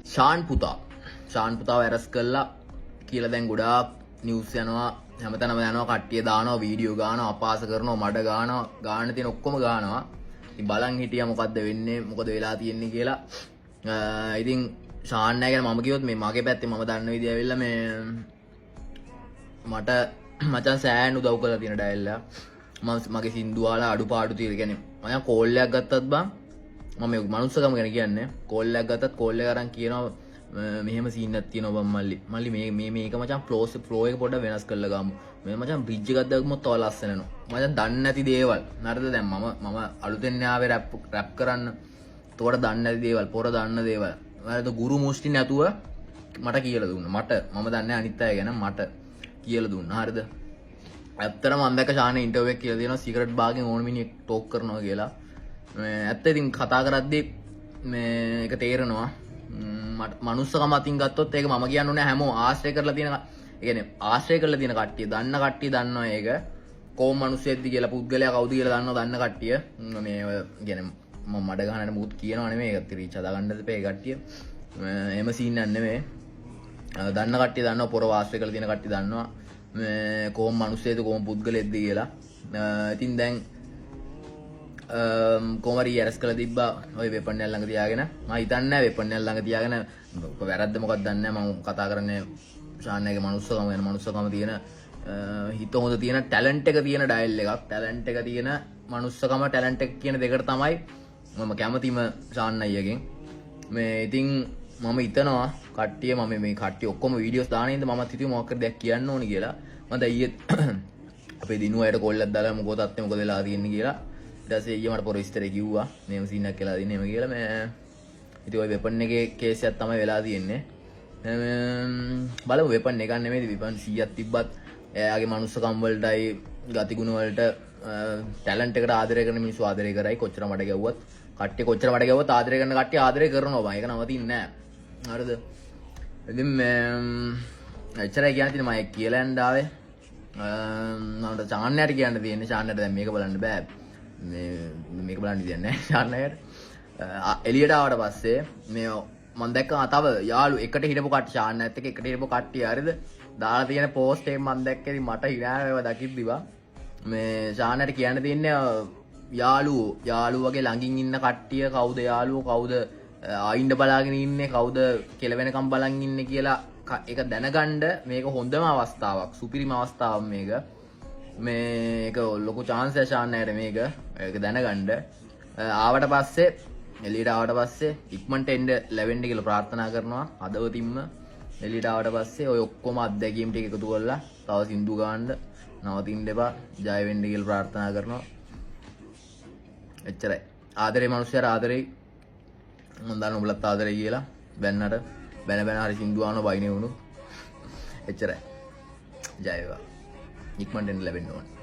ශාන් පුතාව ඇරස් කළා කියලා දැන් ගොඩාක් නිවුස් යනවා හැමතැනම යනවා කට්ටිය දානවා වීඩියෝ ගන්නවා අපහාස කරනවා මඩ ගන්නවා ගාන තියෙන ඔක්කොම ගන්නවා. ඉතින් බලන් හිටියා මොකද්ද වෙන්නේ මොකද වෙලා තියෙන්නේ කියලා. ඉතින් ශාන් නෑ ගැන මම කිව්වොත් මේ මගේ පැත්තේ මම දන්න විදිය ඇවිල්ලා මේ මට මචං සෑහෙන උදව් කරලා තියෙන ඩයල්ලා මම මගේ සින්දු වල අඩුපාඩු තියෙන කියන්නේ මම කෝල් එකක් ගත්තත් බං මම මේ මනුස්සකම ගැන කියන්නේ කෝල් එකක් ගත්තත් කෝල් එක අරන් කියනවා මෙහෙම සීන් එකක් තියෙනවා බං මල්ලි මේක මචං ෆ්ලෝ එක පොඩ්ඩක් වෙනස් කරලා ගමු මේ මචං බ්‍රිජ් එකක් දාගමුත් තව ලස්සන වෙනවා මචං දන්නේ නැති දේවල් නේද දැන් මම අලුතෙන් ආවේ රැප් කරන්න තෝර දන්නේ නැති දේවල් පොර දන්න දේවල් මම ගුරු මුස්ටි නැතුව මට කියලා දුන්නා මම දන්නේ අනිත් අය ගැන මට කියලා දුන්නා හරිද ඇත්තටම මම දැක්ක ශානේ ඉන්ටර්විව් එක කියලා දෙනවා සිගරට් බාගෙන් ඕන මිනිහෙක් ටෝක් කරනවා කියලා මේ ඇත්ත ඉතින් කතා කරද්දී මේ ඒක තේරෙනවා මට මනුස්සකම අතින් ගත්තොත් ඒක මම කියන්න ඕනේ හැමෝම ආශ්‍රය කරලා තියෙන ඒ කියන්නේ ආශ්‍රය කරලා තියෙන කට්ටිය දන්න කට්ටිය දන්නවා ඒක කොහොම මිනිස්සෙක්ද කියලා පුද්ගලයා කවුද කියලා දන්න කට්ටිය මේ කියන්නේ මම මඩ ගහනට මුත් කියනවා නෙමෙයි ඒකත් රීච් හදා ගන්නද පේ කට්ටිය එහෙම සීන් එකක් නෙමෙයි දන්න කට්ටිය දන්නවා පොර වාස්ත්‍රය කරලා තියෙන කට්ටිය දන්නවා මේ කොහොම මිනිස්සෙක්ද කොහොම පුද්ගලෙක්ද කියලා ඉතින් දැන් කොමරි ඇරස් කළ තිබ්බා ඔය වෙපන් එක ළඟ තියාගෙන මම හිතන්නේ නැහැ වෙපන් එක ළඟ තියාගෙන වැරද්ද මොකක්ද දන්නේ නැහැ මම කතා කරන්නේ ශාන්නගේ මනුස්සකම ගැන මනුස්සකම තියෙන හිත හොඳ තියෙන ටැලන්ට් එක තියෙන ඩයල් එකක් ටැලන්ට් එක තියෙන මනුස්සකම ටැලන්ට් එක කියන දෙකට තමයි මම කැමතිම ශාන් අයියගෙන් මේ ඉතින් මම හිතනවා කට්ටිය මම මේ කට්ටිය ඔක්කොම වීඩියෝස් දාන ඉඳන් මමත් හිතුවේ මොකක් කර දෙයක් කියන්න ඕනි කියලා මම ඊයේ අපේ දිනුවයට කෝල්ලක් දාලා මොකද තාත්තේ මොකද වෙලා තියෙන්නේ කියලා ඊට පස්සේ ඊයේ මට පොර විස්තරේ කිව්වා මේව සීන් එකක් කියලා දින්නේ එහෙම කියලා මේ ඉතින් ওই වෙපන් එකේ කේස් එකක් තමයි වෙලා තියෙන්නේ බලමු වෙපන් එකක් නෙමෙයි වෙපන් 100ක් තිබ්බත් එයාගේ මනුස්සකම් වලටයි ගතිගුණ වලට ටැලන්ට් එකට ආදරය කරන මිනිස්සු ආදරය කරයි කොච්චර මඩ ගැව්වත් කට්ටිය කොච්චර මඩ ගැව්වත් ආදරය කරන කට්ටිය ආදරය කරනවා බං ඒක නවතින්නේ නැහැ හරිද ඉතින් එච්චරයි කියන්න තියෙන්නේ මම කියලා යන්න ආවේ මම ශාන්නයට කියන්න තියෙන්නේ ශාන්නයට දැන් මේක බලන්න බෑ මේක බලන්න දෙන්නේ නැහැ ශාන්නයට එළියට ආවට පස්සේ මේ මම දැක්කා තව යාළු එකට හිටපු කට්ටිය ශාන්නයත් එක්ක එකට හිටපු කට්ටිය හරිද දාලා තියෙන පෝස්ට් එක මම දැක්කේ මට හිනාව ඒවා දකිද්දි බා මේ ශාන්නයට කියන්න තියෙන්නේ යාළුවෝ වගේ ළඟින් ඉන්න කට්ටිය කවුද යාළුවෝ කවුද ආයින්ද බලාගෙන ඉන්නේ කවුද කෙලවෙනකම් බලන් ඉන්නේ කියලා ඒක දැනගන්න මේක හොඳම අවස්ථාවක් සුපිරිම අවස්ථාවක් මේක ලොකු chance එක ශාන්නයට මේක දැනගන්න ආවට පස්සේ එළියට ආවට පස්සේ ඉක්මනට එන්න ලැබෙන්න කියලා ප්‍රාර්ථනා කරනවා හදවතින්ම එළියට ආවට පස්සේ ඔය ඔක්කොම අත්දැකීම් ටික එකතු කරලා තව සින්දු ගන්න නවතින්න එපා ජය වෙන්න කියලා ප්‍රාර්ථනා කරනවා එච්චරයි ආදරේ මිනිස්සුන්ට ආදරේ මම දන්න උඹලත් ආදරේ කියලා බැන්නට බැන හරි සින්දු ආනෝ බයිනේ වුණු එච්චරයි ජය වේවා ඉක්මනට එන්න ලැබෙන්න ඕනේ